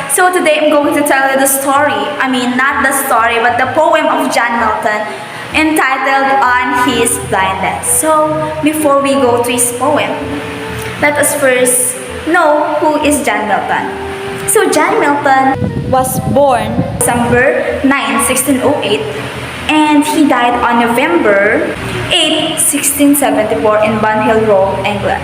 So today I'm going to tell you the story. Not the story, but the poem of John Milton entitled On His Blindness. So before we go to his poem, let us first know who is John Milton. So John Milton was born December 9, 1608, and he died on November 8, 1674 in Bunhill Road, England.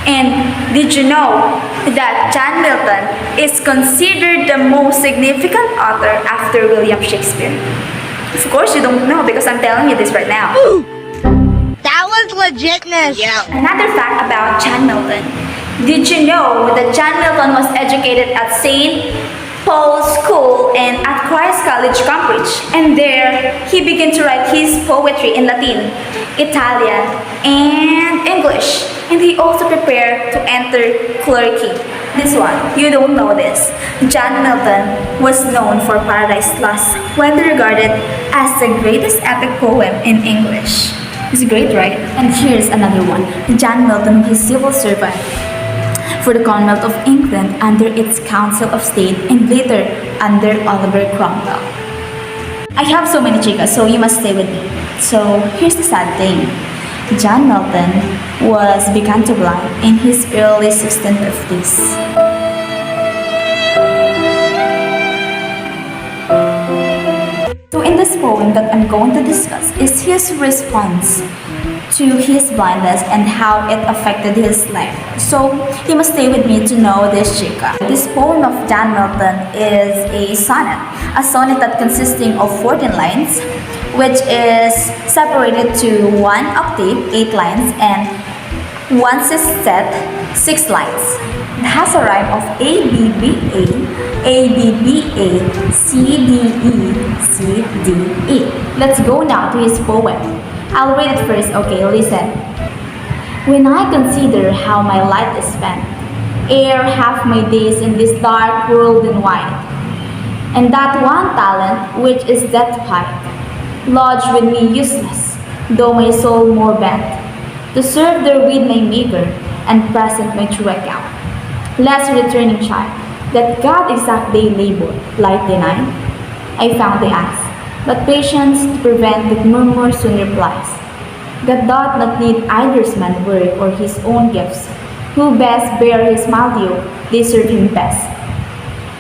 And did you know that John Milton is considered the most significant author after William Shakespeare? Of course you don't know because I'm telling you this right now. That was legitness. Yeah. Another fact about John Milton. Did you know that John Milton was educated at St. Paul's School and at Christ College, Cambridge? And there, he began to write his poetry in Latin, Italian, and English. And he also prepared to enter clergy. This one, you don't know this. John Milton was known for Paradise Lost, widely regarded as the greatest epic poem in English. It's great, right? And here's another one. John Milton was a civil servant for the Commonwealth of England under its Council of State and later under Oliver Cromwell. I have so many chicas, so you must stay with me. So here's the sad thing. John Milton began to blind in his early 1650s. So in this poem that I'm going to discuss is his response to his blindness and how it affected his life. So you must stay with me to know this, chica. This poem of John Milton is a sonnet that consisting of 14 lines, which is separated to one octave, 8 lines, and one sextet, 6 lines. It has a rhyme of A, B, B, A, A, B, B, A, C, D, E, C, D, E. Let's go now to his poem. I'll read it first, okay, listen. When I consider how my life is spent, ere half my days in this dark world and wide, and that one talent which is death height, lodged with me useless, though my soul more bent, to serve there with my maker, and present my true account. Lest returning child, that God exact day labor, light denied, I found the ask. But patience to prevent that murmur soon replies. God doth not need either man's word or his own gifts. Who best bear his mild yoke, they serve him best.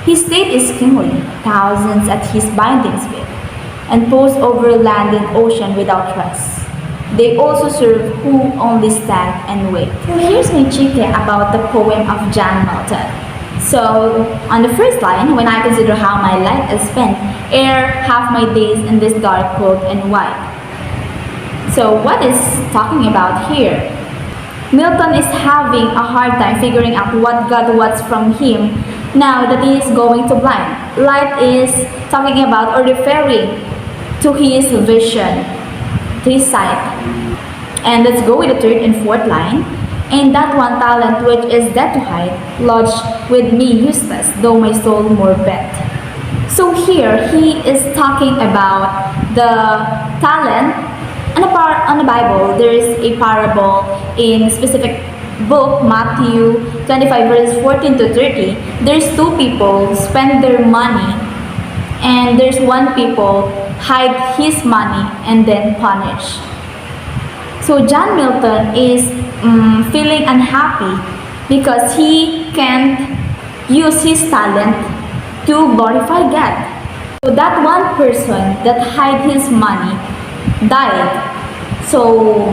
His state is kingly, thousands at his bindings with, and post over land and ocean without trust. They also serve who only stand and wait. So here's my chica about the poem of John Milton. So, on the first line, when I consider how my life is spent, ere half my days in this dark world and wide. So, what is talking about here? Milton is having a hard time figuring out what God wants from him now that he is going to blind. Light is talking about or referring to his vision, to his sight. And let's go with the third and fourth line. And that one talent which is dead to hide, lodged with me useless, though my soul more bent. So here, he is talking about the talent. On the Bible, there is a parable in a specific book, Matthew 25 verses 14 to 30. There's 2 people spend their money, and there's one people hide his money and then punish. So John Milton is feeling unhappy because he can't use his talent to glorify God. So that one person that hid his money died. So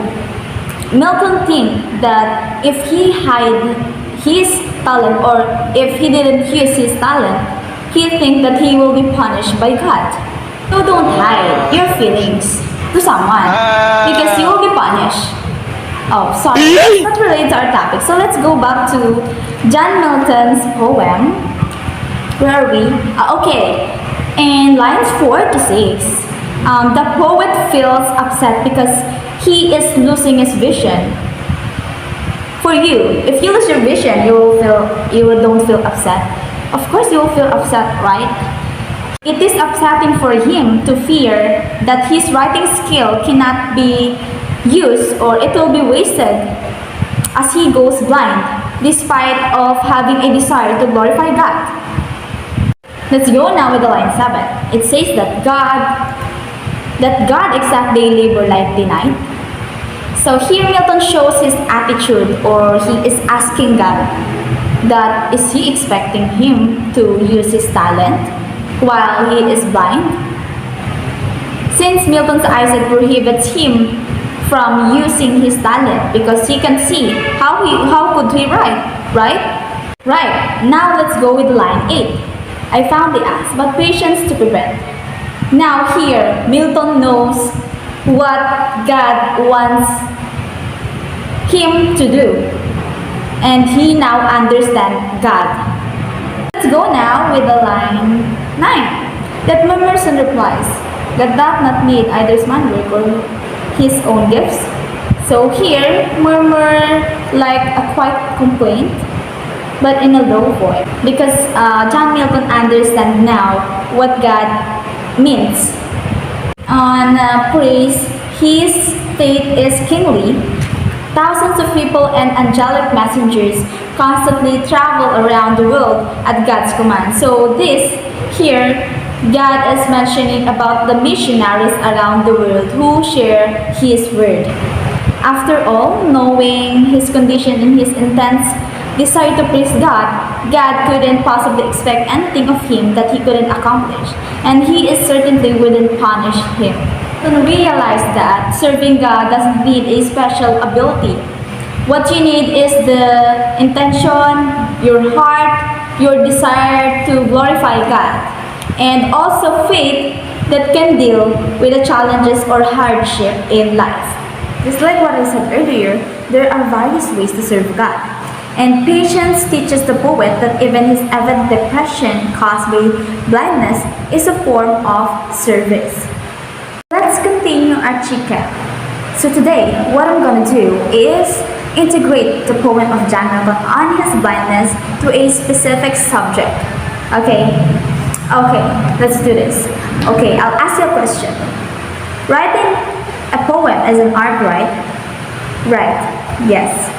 Milton thinks that if he hide his talent or if he didn't use his talent, he thinks that he will be punished by God. So don't hide your feelings to someone because you will be punished. Oh, sorry, that's not related to our topic. So let's go back to John Milton's poem. Where are we? Okay, in lines 4 to 6, the poet feels upset because he is losing his vision. For you, if you lose your vision, you don't feel upset. Of course, you will feel upset, right? It is upsetting for him to fear that his writing skill cannot be used or it will be wasted as he goes blind despite of having a desire to glorify God. Let's go now with the line 7. It says that God exact day labor like the night. So here Milton shows his attitude, or he is asking God that is he expecting him to use his talent while he is blind? Since Milton's eyesight prohibits him from using his talent because he can see, how could he write, right? Right. Now let's go with line 8. I found the ass, but patience to prevent. Now here, Milton knows what God wants him to do, and he now understands God. Let's go now with the line 9. That murmurs and replies, that doth not need either his manwork or his own gifts. So here, murmur like a quiet complaint, but in a low voice, because John Milton understands now what God means. On praise, his state is kingly. Thousands of people and angelic messengers constantly travel around the world at God's command. So this here, God is mentioning about the missionaries around the world who share His word. After all, knowing his condition and his intense desire to please God, God couldn't possibly expect anything of him that he couldn't accomplish, and he is certainly wouldn't punish him. And realize that serving God doesn't need a special ability. What you need is the intention, your heart, your desire to glorify God, and also faith that can deal with the challenges or hardship in life. Just like what I said earlier, there are various ways to serve God. And patience teaches the poet that even his evident depression caused by blindness is a form of service. Let's continue our chit-chat. So today, what I'm gonna do is integrate the poem of John Milton on his blindness to a specific subject. Okay, let's do this. Okay, I'll ask you a question. Writing a poem is an art, right? Right, yes.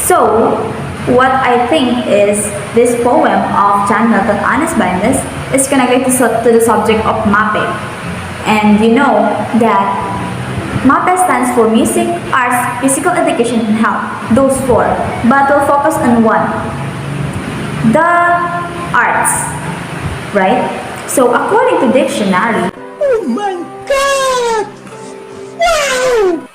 So, what I think is this poem of John Milton on his blindness is connected to the subject of mapping. And you know that MAPE stands for Music, Arts, Physical Education, and Health. Those four. But we'll focus on one. The arts. Right? So according to dictionary, Oh my god! Wow!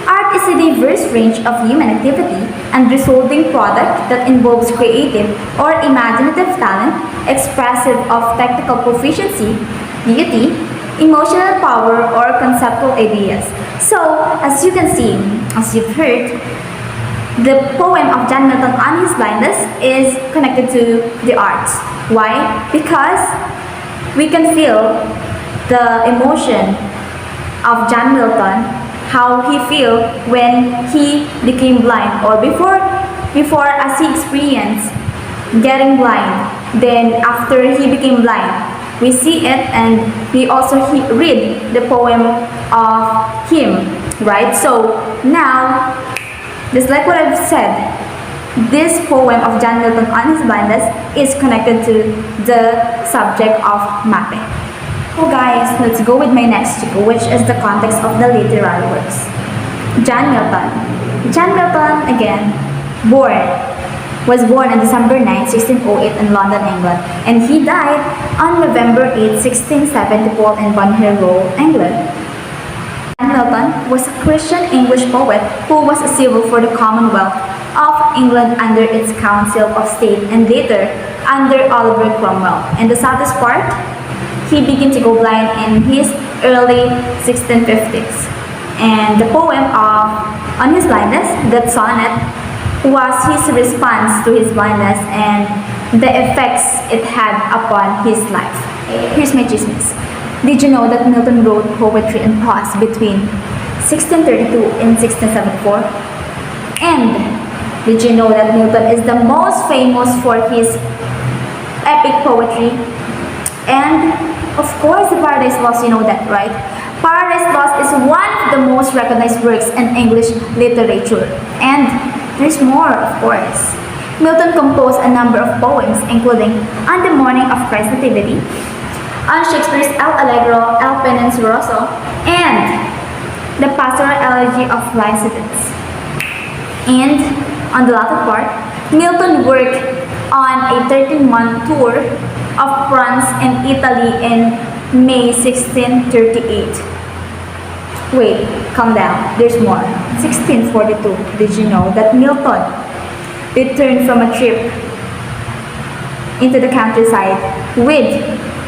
Art is a diverse range of human activity and resulting product that involves creative or imaginative talent, expressive of technical proficiency, beauty, emotional power, or conceptual ideas. So, as you can see, as you've heard, the poem of John Milton on his blindness is connected to the arts. Why? Because we can feel the emotion of John Milton, how he feel when he became blind, or before as he experienced getting blind, then after he became blind, we see it, and we also read the poem of him, right? So now, just like what I've said, this poem of John Milton on his blindness is connected to the subject of mapping. So guys, let's go with my next topic, which is the context of the literary works. John Milton. John Milton, again, was born on December 9, 1608 in London, England, and he died on November 8, 1674 in Bunhill Road, England. John Milton was a Christian English poet who was a civil for the Commonwealth of England under its Council of State and later under Oliver Cromwell. And the saddest part, he began to go blind in his early 1650s. And the poem on his blindness, that sonnet, was his response to his blindness and the effects it had upon his life. Here's my chismis. Did you know that Milton wrote poetry and prose between 1632 and 1674? And did you know that Milton is the most famous for his epic poetry? And of course, the Paradise Lost, you know that, right? Paradise Lost is one of the most recognized works in English literature. And there's more, of course. Milton composed a number of poems, including On the Morning of Christ's Nativity, on Shakespeare's El Allegro, El Penseroso, and the Pastoral Elegy of Lycidas. And on the latter part, Milton worked on a 13-month tour of France and Italy in May 1638. Wait, calm down, there's more. 1642, did you know that Milton returned from a trip into the countryside with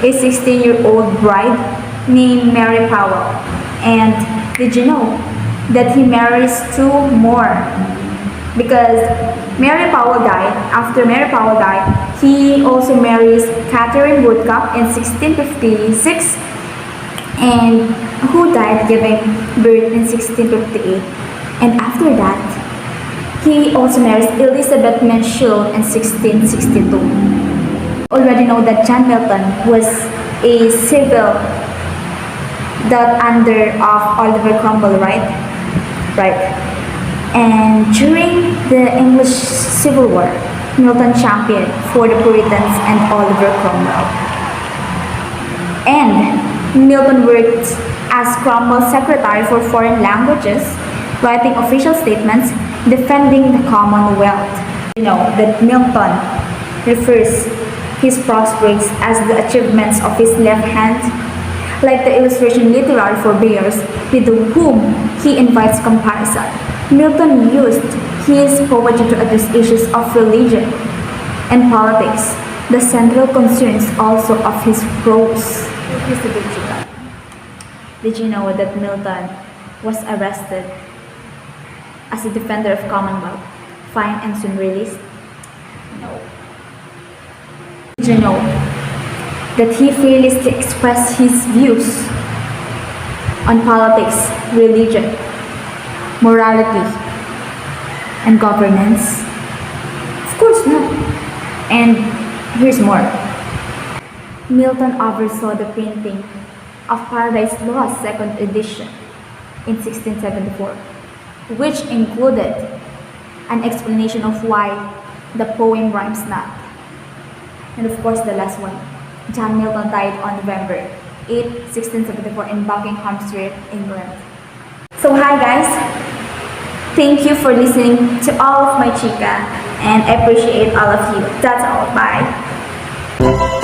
a 16-year-old bride named Mary Powell? And did you know that he marries two more? Because Mary Powell died. After Mary Powell died, he also marries Catherine Woodcock in 1656, and who died giving birth in 1658. And after that, he also marries Elizabeth Menschel in 1662. Already know that John Milton was a civil that under of Oliver Cromwell, right? Right. And during the English Civil War, Milton championed for the Puritans and Oliver Cromwell. And Milton worked as Cromwell's secretary for foreign languages, writing official statements defending the Commonwealth. You know that Milton refers his prosperous as the achievements of his left hand, like the illustration literary forebears with whom he invites comparison. Milton used his poetry to address issues of religion and politics, the central concerns also of his prose. Did you know that Milton was arrested as a defender of Commonwealth, fined and soon released? No. Did you know that he fearlessly expressed his views on politics, religion, morality, and governance? Of course not. And here's more. Milton oversaw the printing of Paradise Lost second edition in 1674, which included an explanation of why the poem rhymes not. And of course the last one. John Milton died on November 8, 1674 in Buckingham Street, England. So hi guys, thank you for listening to all of my chica, and I appreciate all of you. That's all. Bye.